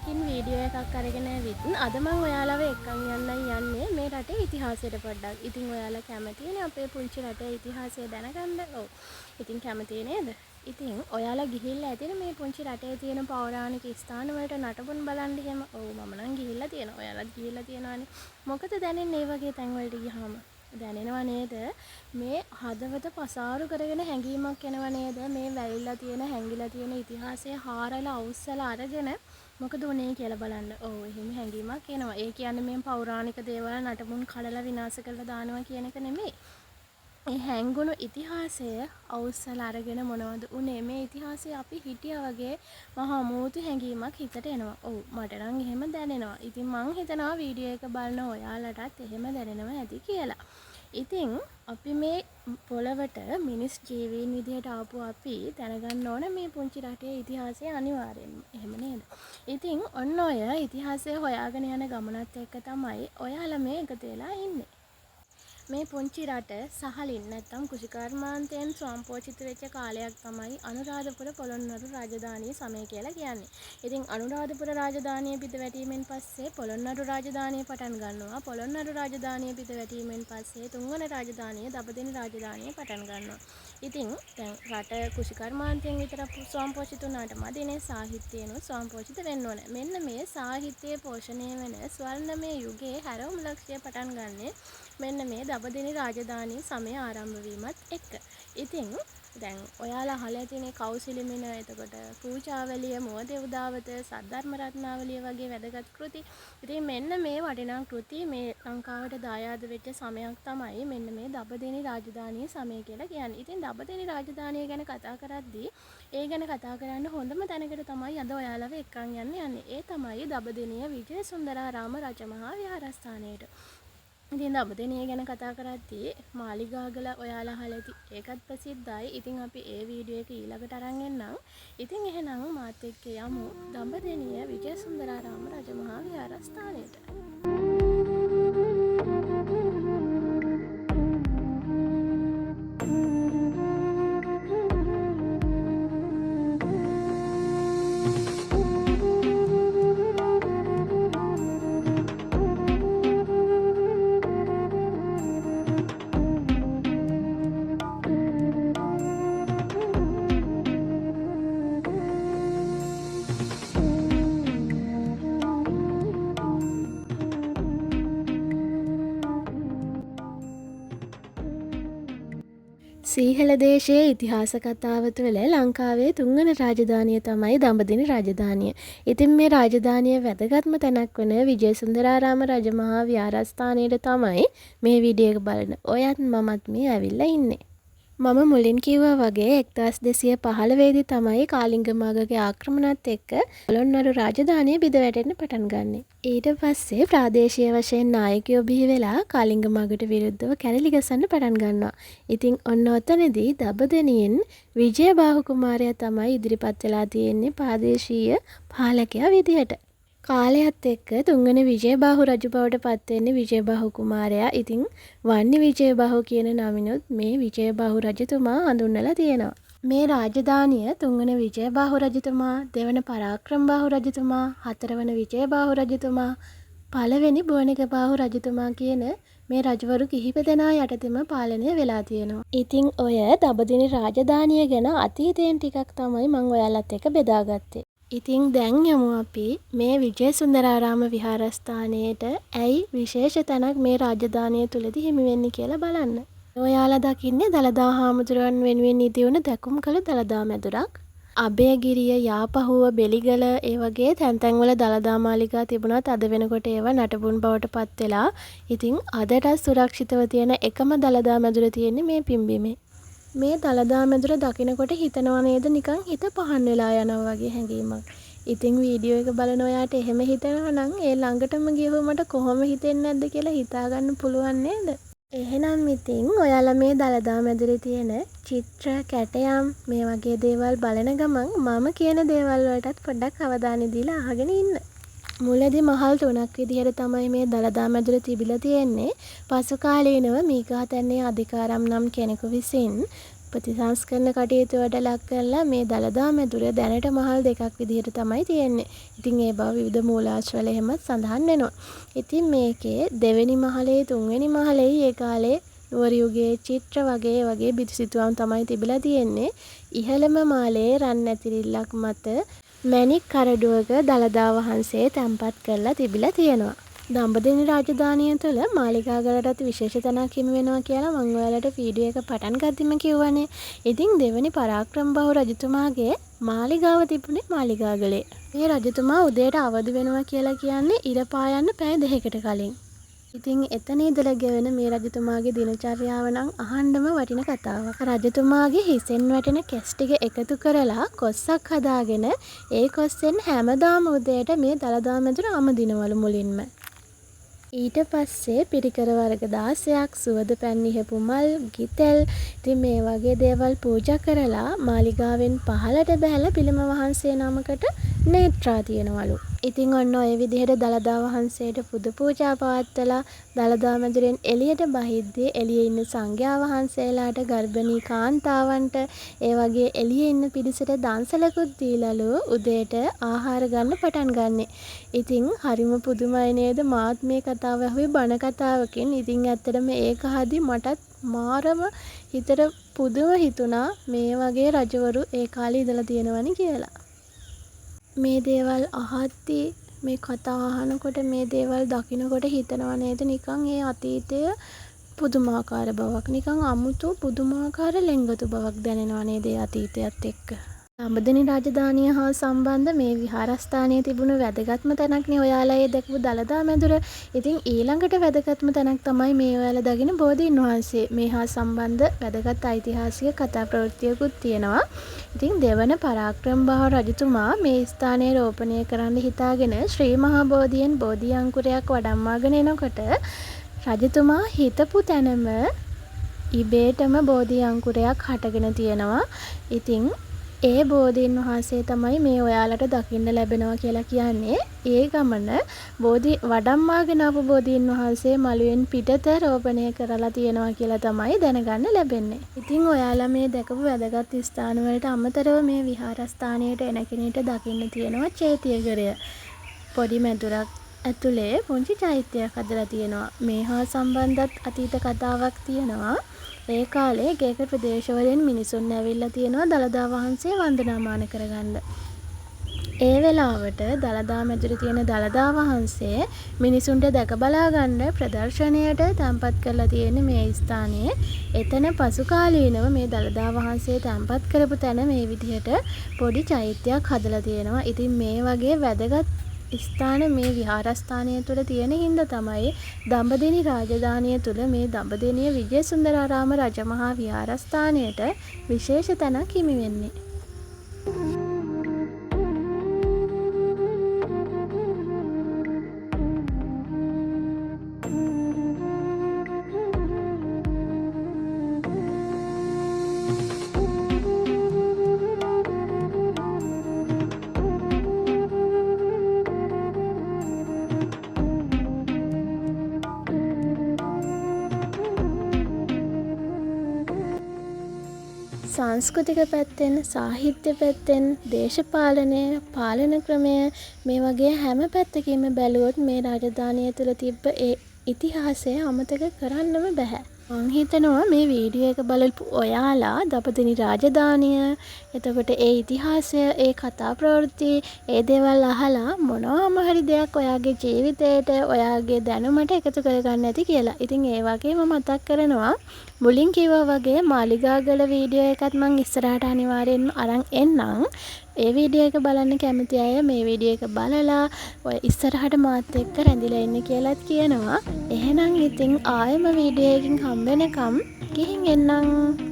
දවසකින් video එකක් අරගෙන ඇවිත් අද මම ඔයාලව එක්කන් යන්නයි යන්නේ මේ රටේ ඉතිහාසයට පොඩ්ඩක්. ඉතින් ඔයාලා කැමතිනේ අපේ පුංචි රටේ ඉතිහාසය දැනගන්න? ඔව්. ඉතින් කැමති නේද? ඉතින් ඔයාලා ගිහිල්ලා ඇතිනේ මේ පුංචි රටේ තියෙන පෞරාණික ස්ථාන වලට නටබුන් බලන්න එහෙම. ඔව් මම නම් ගිහිල්ලා තියෙනවා. ඔයාලත් ගිහිල්ලා තියෙනවානේ. මොකද දැනෙන්නේ මේ වගේ තැන් වලට ගියාම? දැනෙනවා නේද? මේ හදවත පසාරු කරගෙන හැඟීමක් එනවා නේද? මේ වැලිලා තියෙන හැංගිලා තියෙන ඉතිහාසය හාරලා අවුස්සලා අරගෙන මොකද උනේ කියලා බලන්න. ඔව් එහෙම හැඟීමක් එනවා. ඒ කියන්නේ මේ පෞරාණික දේවල් නටබුන් කඩලා විනාශ කරලා දානවා කියන එක නෙමෙයි. ඒ හැංගුණු ඉතිහාසය අවුස්සලා අරගෙන මොනවද උනේ? මේ ඉතිහාසය අපි හිටියා වගේ මහා මෝතු හැඟීමක් හිතට එනවා. ඔව් මට නම් එහෙම දැනෙනවා. ඉතින් මං හිතනවා වීඩියෝ එක බලන ඔයාලටත් එහෙම දැනෙනවා ඇති කියලා. ඉතින් අපි මේ පොළවට මිනිස් ජීවීන් විදිහට ආපු අපි දැනගන්න ඕන මේ පුංචි රටේ ඉතිහාසය අනිවාර්යෙන්ම. එහෙම නේද? ඉතින් ඔන්න ඔය ඉතිහාසය හොයාගෙන යන ගමනත් එක්ක තමයි ඔයාලා මේ එකතු වෙලා ඉන්නේ. මේ පුංචි රට සහලින් නැත්තම් කෘෂිකර්මාන්තයෙන් ස්වයංපෝෂිත වෙච්ච කාලයක් තමයි අනුරාධපුර පොළොන්නරු රාජධානිය සමය කියලා කියන්නේ. ඉතින් අනුරාධපුර රාජධානිය පිටවැටීමෙන් පස්සේ පොළොන්නරු රාජධානිය පටන් ගන්නවා. පොළොන්නරු රාජධානිය පිටවැටීමෙන් පස්සේ තුන්වන රාජධානිය දඹදෙණි රාජධානිය පටන් ගන්නවා. ඉතින් දැන් රට කෘෂිකර්මාන්තයෙන් විතරක් ස්වයංපෝෂිත වුණාට මදිනේ සාහිත්‍යයෙන්ම ස්වයංපෝෂිත වෙන්න ඕන. මෙන්න මේ සාහිත්‍යයේ පෝෂණය වෙන ස්වර්ණමය යුගයේ හැරවුම් ලක්ෂ්‍ය පටන් ගන්නේ මෙන්න මේ දඹදෙණි රාජධානී සමය ආරම්භ වීමත් එක්ක. ඉතින් දැන් ඔයාලා අහලා තියෙන කෞසිලිමින එතකොට පූජාවලිය මුවදෙව්දාවත සද්ධර්ම රත්නාවලිය වගේ වැදගත් කෘති. ඉතින් මෙන්න මේ වටිනා කෘති මේ ලංකාවට දායාද වෙච්ච සමයක් තමයි මෙන්න මේ දඹදෙණි රාජධානී සමය කියලා කියන්නේ. ඉතින් දඹදෙණි රාජධානිය ගැන කතා කරද්දී ඒ ගැන කතා කරන්න හොඳම තැනකට තමයි අද ඔයාලව එක්කන් යන්නේ. ඒ තමයි දඹදෙණිය විජයසුන්දරාරාම රජමහා විහාරස්ථානයට. ඉතින් දඹදෙණිය ගැන කතා කරද්දී මාලිගාගල ඔයාලා අහලා ඇති. ඒකත් ප්‍රසිද්ධයි. ඉතින් අපි ඒ වීඩියෝ එක ඊළඟට අරන් එන්නම්. ඉතින් එහෙනම් මාත් එක්ක යමු දඹදෙණිය විජයසුන්දරාරාම රජමහා විහාරස්ථානයට. සීහල දේශයේ ඉතිහාස කතාව තුළ ලංකාවේ තුන්වන රාජධානිය තමයි දඹදෙණි රාජධානිය. ඉතින් මේ රාජධානිය වැදගත්ම තැනක් වන විජයසුන්දරාරාම රජමහා විහාරස්ථානයට තමයි මේ වීඩියෝ එක බලන ඔයත් මමත් මේ ඇවිල්ලා ඉන්නේ. මම මුලින් කිව්වා වගේ 1215 දී තමයි කාලිංග මාගගේ ආක්‍රමණත් එක්ක පොළොන්නරු රාජධානිය බිඳ වැටෙන්න පටන් ගන්නෙ. ඊට පස්සේ ප්‍රාදේශීය වශයෙන් නායකයෝ බිහි වෙලා කාලිංග මාගට විරුද්ධව කැරලි ගසන්න පටන් ගන්නවා. ඉතින් ඔන්න ඔතනදී දඹදෙණියෙන් විජයබාහු කුමාරයා තමයි ඉදිරිපත් වෙලා තියෙන්නේ ප්‍රාදේශීය පාලකයා විදිහට. කාලයත් එක්ක තුන්වෙනි විජයබාහු රජු බවට පත් වෙන්නේ විජයබාහු කුමාරයා. ඉතින් වන්නි විජයබාහු කියන නමිනුත් මේ විජයබාහු රජතුමා හඳුන්වලා තියෙනවා. මේ රාජධානිය තුන්වන විජයබාහු රජතුමා, දෙවන පරාක්‍රමබාහු රජතුමා, හතරවන විජයබාහු රජතුමා, පළවෙනි බුවනිකබාහු රජතුමා කියන මේ රජවරු කිහිප දෙනා යටතේම පාලනය වෙලා තියෙනවා. ඉතින් ඔය දඹදෙණි රාජධානිය ගැන අතීතයෙන් ටිකක් තමයි මම ඔයාලත් එක්ක බෙදාගත්තේ. ඉතින් දැන් යමු අපි මේ විජයසුන්දරාරාම විහාරස්ථානයේට ඇයි විශේෂ තැනක් මේ රාජධානිය තුලදී හිමි වෙන්නේ කියලා බලන්න. ඔයාලා දකින්නේ දළදා හාමුදුරුවන් වෙනුවෙන් ඉදි වුණ දැකුම් කළ දළදා මැදුරක්. අබේගිරිය, යාපහුව, බෙලිගල ඒ වගේ තැන් වල දළදා මාලිගා තිබුණත් අද වෙනකොට ඒවා නටබුන් බවට පත් වෙලා. ඉතින් අදට සුරක්ෂිතව තියෙන එකම දළදා මැදුර තියෙන්නේ මේ පිම්බිමේ. මේ දළදා මැදුර දකිනකොට හිතනවා නේද නිකන් හිත පහන් වෙලා යනවා වගේ හැඟීමක්. ඉතින් වීඩියෝ එක බලන ඔයාට එහෙම හිතෙනවා නම් ඒ ළඟටම ගියහම මට කොහොම හිතෙන්නේ නැද්ද කියලා හිතා ගන්න පුළුවන් නේද? එහෙනම් ඉතින් ඔයාලා මේ දළදා මැදුරේ තියෙන චිත්‍ර, කැටයම් මේ වගේ දේවල් බලන ගමන් මම කියන දේවල් වලටත් පොඩ්ඩක් අවධානය දීලා අහගෙන ඉන්න. මුලදී මහල් 3ක් විදිහට තමයි මේ දළදා මැදුර තිබිලා තියෙන්නේ. පසු කාලීනව මීගහතැන්නේ අධිකාරම් නම් කෙනෙකු විසින් ප්‍රතිසංස්කරණ කටයුතු වලට ලක් කරලා මේ දළදා මැදුර දැනට මහල් දෙකක් විදිහට තමයි තියෙන්නේ. ඉතින් ඒ බව විවිධ මූලාශ්‍රවල එහෙමත් සඳහන් වෙනවා. ඉතින් මේකේ දෙවෙනි මහලේ තුන්වෙනි මහලේ ඒ කාලේ නුවර යුගයේ චිත්‍ර වගේ බිතුසිතුවම් තමයි තිබිලා තියෙන්නේ. ඉහළම මාලයේ රන් ඇතිරිල්ලක් මත මැණික් කරඩුවක දළදා වහන්සේ තැන්පත් කරලා තිබිලා තියෙනවා. දඹදෙණි රාජධානිය තුළ මාලිගාගලටත් විශේෂ තැනක් හිමි වෙනවා කියලා මම ඔයාලට වීඩියෝ එක පටන් ගද්දිම කිව්වනේ. ඉතින් දෙවෙනි පරාක්‍රමබාහු රජතුමාගේ මාලිගාව තිබුණේ මාලිගාගලේ. මේ රජතුමා උදේට අවදි වෙනවා කියලා කියන්නේ ඉර පායන්න පැය 2කට කලින්. ඉතින් එතන ඉඳලා ගෙවෙන මේ රජතුමාගේ දිනචර්යාව නම් අහන්නම වටින කතාවක්. රජතුමාගේ හිසෙන් වැටෙන කෙස් ටික එකතු කරලා කොස්සක් හදාගෙන ඒ කොස්සෙන් හැමදාම උදේට මේ දළදා මැදුර අමදිනවලු මුලින්ම. ඊට පස්සේ පිරිකර වර්ග 16ක් සුවඳ පැන් ඉහපු මල් ගිතෙල් ඉතින් මේ වගේ දේවල් පූජා කරලා මාලිගාවෙන් පහළට බැහැලා පිළිම වහන්සේ නමකට නේත්‍රා තියනවලු. ඉතින් ඔන්න ඔය විදිහට දළදා වහන්සේට පුද පූජා පවත්වලා දළදා මැදුරෙන් එළියට බහිද්දී එළියේ ඉන්න සංඝයා වහන්සේලාට ගර්භණී කාන්තාවන්ට ඒ වගේ එළියේ ඉන්න පිරිසට දන්සලකුත් දීලාලු උදේට ආහාර ගන්න පටන් ගන්නෙ. ඉතින් හරිම පුදුමයි නේද මාත් මේ කතාව ඇහුවේ බණ කතාවකින්. ඉතින් ඇත්තටම ඒක හදි මටත් මාරම හිතට පුදුම හිතුණා මේ වගේ රජවරු ඒ කාලේ ඉඳලා තියෙනවනේ කියලා. මේ දේවල් අහද්දී මේ කතා අහනකොට මේ දේවල් දකිනකොට හිතනවා නේද නිකන් ඒ අතීතය පුදුමාකාර බවක් නිකන් අමුතු පුදුමාකාර ලෙන්ගතු බවක් දැනෙනවා නේද ඒ අතීතයත් එක්ක. දඹදෙණි රාජධානිය හා සම්බන්ධ මේ විහාරස්ථානයේ තිබුණු වැදගත්ම තැනක්නේ ඔයාලා ඒ දැකපු දළදා මැදුර. ඉතින් ඊළඟට වැදගත්ම තැනක් තමයි මේ ඔයාලා දකින බෝධීන් වහන්සේ. මේ හා සම්බන්ධ වැදගත් ඓතිහාසික කතා ප්‍රවෘත්තියකුත් තියෙනවා. ඉතින් දෙවන පරාක්‍රමබාහු රජතුමා මේ ස්ථානයේ රෝපණය කරන්න හිතාගෙන ශ්‍රී මහා බෝධියෙන් බෝධි අංකුරයක් වඩම්මාගෙන එනකොට රජතුමා හිතපු තැනම ඉබේටම බෝධි අංකුරයක් හටගෙන තියෙනවා. ඉතින් ඒ බෝධීන් වහන්සේ තමයි මේ ඔයාලට දකින්න ලැබෙනවා කියලා කියන්නේ. ඒ ගමන බෝධි වඩම්මාගෙන ආපු බෝධීන් වහන්සේ මළුවෙන් පිටත රෝපණය කරලා තියෙනවා කියලා තමයි දැනගන්න ලැබෙන්නේ. ඉතින් ඔයාලා මේ දැකපු වැදගත් ස්ථාන වලට අමතරව මේ විහාරස්ථානයට එන කෙනෙක්ට දකින්න තියෙනවා චෛත්‍යගරය. පොඩි මැදුරක් ඇතුලේ පුංචි චෛත්‍යයක් හදලා තියෙනවා. මේ හා සම්බන්ධත් අතීත කතාවක් තියෙනවා. ඒ කාලේ ගේක ප්‍රදේශවලින් මිනිසුන් ඇවිල්ලා තියෙනවා දළදා වහන්සේ වන්දනාමාන කරගන්න. ඒ වෙලාවට දළදා මැදුරේ තියෙන දළදා වහන්සේ මිනිසුන්ට දැක බලා ගන්න ප්‍රදර්ශනයට තැන්පත් කරලා තියෙන මේ ස්ථානයේ එතන පසු කාලීනව මේ දළදා වහන්සේ තැන්පත් කරපු තැන මේ විදිහට පොඩි චෛත්‍යයක් හදලා තියෙනවා. ඉතින් මේ වගේ වැදගත් ස්ථාන මේ විහාරස්ථානය තුළ තියෙන හින්දා තමයි දඹදෙණි රාජධානිය තුළ මේ දඹදෙණිය විජයසුන්දරාරාම රජමහා විහාරස්ථානයට විශේෂ තැනක් හිමි වෙන්නේ. සංස්කෘතික පැත්තෙන් සාහිත්‍ය පැත්තෙන් දේශපාලනය පාලන ක්‍රමය මේ වගේ හැම පැත්තකින්ම බැලුවොත් මේ රාජධානිය තුළ තිබ්බ ඒ ඉතිහාසය අමතක කරන්නම බෑ. මං හිතනවා මේ වීඩියෝ එක බලපු ඔයාලා දඹදෙණි රාජධානිය එතකොට ඒ ඉතිහාසය ඒ කතා ප්‍රවෘත්ති ඒ දේවල් අහලා මොනවාම හරි දෙයක් ඔයාගේ ජීවිතයට ඔයාගේ දැනුමට එකතු කරගන්න ඇති කියලා. ඉතින් ඒ වගේම මතක් කරනවා මුලින් කිව්වා වගේ මාලිගාගල වීඩියෝ එකත් මං ඉස්සරහට අනිවාර්යෙන්ම අරන් එන්නම්. ඒ වීඩියෝ එක බලන්න කැමති අය මේ වීඩියෝ එක බලලා ඔය ඉස්සරහට මාත් එක්ක රැඳිලා ඉන්න කියලාත් කියනවා. එහෙනම් ඉතින් ආයෙම වීඩියෝ එකකින් හම්බ වෙනකම් ගිහින් එන්නම්.